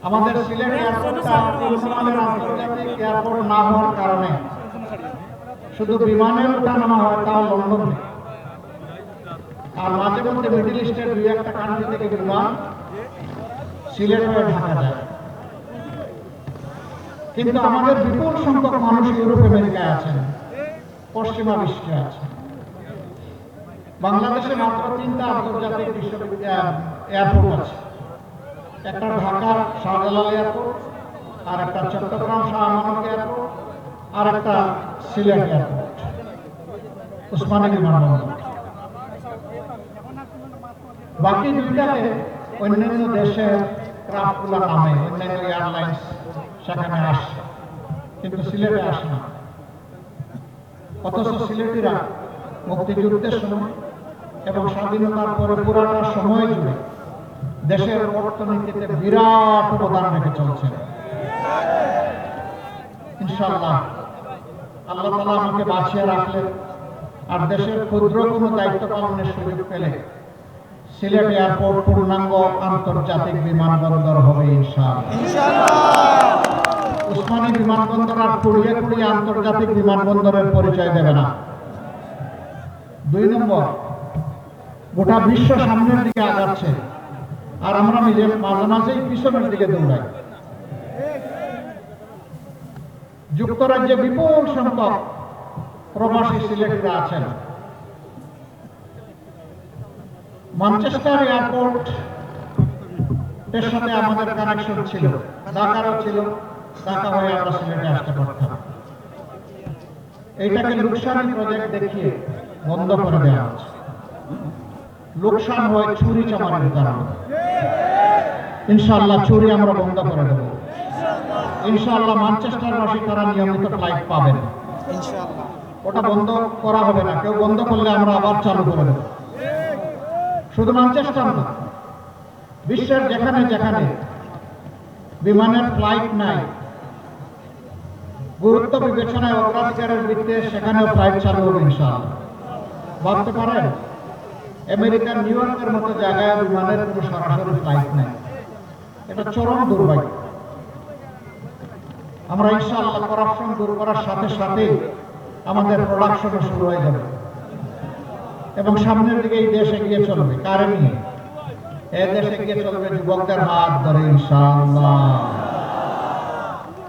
আমাদের সিলেট এয়ারপোর্টটা উন্নয়নের আন্তর্জাতিক এয়ারপোর্ট না হওয়ার কারণে শুধু বিমানের ওঠানামা হয়, তাও লন্ডনে, আর মাঝে মধ্যে মিডল ইস্টের দুই একটা কান্ট্রি থেকে বিমান সিলেট হয়ে ঢাকা যায়। কিন্তু আমাদের বিপুল সংখ্যক মানুষ ইউরোপ আমেরিকায় আছেন, পশ্চিমা বিশ্বে আছেন। বাংলাদেশে মাত্র 3টা আন্তর্জাতিক এয়ারপোর্ট আছে, একটা ঢাকার শাহজালাল এয়ারপোর্ট, আর একটা চট্টগ্রাম শাহ আমানত এয়ারপোর্ট, আর একটা সিলেট এয়ারপোর্ট উসমানী বিমানবন্দর। বাকি দুইটাতে অন্যান্য দেশের ক্রাফটগুলো নামে, অন্যান্য এয়ারলাইন্স সেখানে আসে, কিন্তু সিলেটে আসে না। অথচ সিলেটিরা মুক্তিযুদ্ধের সময় এবং স্বাধীনতার পরে পুরাটা সময় জুড়ে দেশের অর্থনীতিতে বিরাট অবদান রেখে চলছে। ইনশাআল্লাহ আল্লাহ তাআলা আমাকে বাঁচিয়ে রাখলে আর দেশের ক্ষুদ্র কোনো দায়িত্ব পালনের সুযোগ পেলে সিলেট এয়ারপোর্ট পূর্ণাঙ্গ আন্তর্জাতিক বিমানবন্দর হবে ইনশাআল্লাহ। উসমানী বিমানবন্দর আর কুড়িয়ে কুড়িয়ে আন্তর্জাতিক বিমানবন্দরের পরিচয় দেবে না। 2 নম্বর, গোটা বিশ্ব সামনের দিকে আগাচ্ছে আর আমরা মাঝে মাঝেই পিছনের দিকে দৌড়াই। যুক্তরাজ্যে বিপুল সংখ্যক প্রবাসী সিলেটিরা আছেন। ম্যানচেস্টার এয়ারপোর্ট এর সাথে আমাদের কানেকশন ছিল, ঢাকারও ছিল, ঢাকা হয়ে আমরা সিলেটে আসতে পারতাম। এইটাকে লোকসানি প্রজেক্ট দেখিয়ে বন্ধ করে দেওয়া হচ্ছে। লোকসান হয় চুরি চামারির কারণে। ইনশাআল্লাহ চুরি আমরা বন্ধ করে দেব। ইনশাআল্লাহ ম্যানচেস্টারবাসী তারা নিয়মিত ফ্লাইট পাবেন। ওটা বন্ধ করা হবে না, কেউ বন্ধ করলে আমরা আবার চালু করে দেব। শুধু ম্যানচেস্টার না, বিশ্বের যেখানে যেখানে বিমানের ফ্লাইট নাই, গুরুত্ব বিবেচনায় অগ্রাধিকারের ভিত্তিতে সেখানেও ফ্লাইট চালু হবে ইনশাআল্লাহ। ভাবতে পারেন আমেরিকার নিউ ইয়র্কের মতো জায়গায় বিমানের কোনো সরাসরি ফ্লাইট নেই, এটা চরম দুর্ভাগ্য। আমরা ইনশাআল্লাহ করাপশন দূর করার সাথে সাথে আমাদের প্রোডাকশনও শুরু হয়ে যাবে এবং সামনের দিকে এই দেশ এগিয়ে চলবে। কারণ এই দেশ এগিয়ে চলবে যুবকদের হাত ধরে ইনশাআল্লাহ।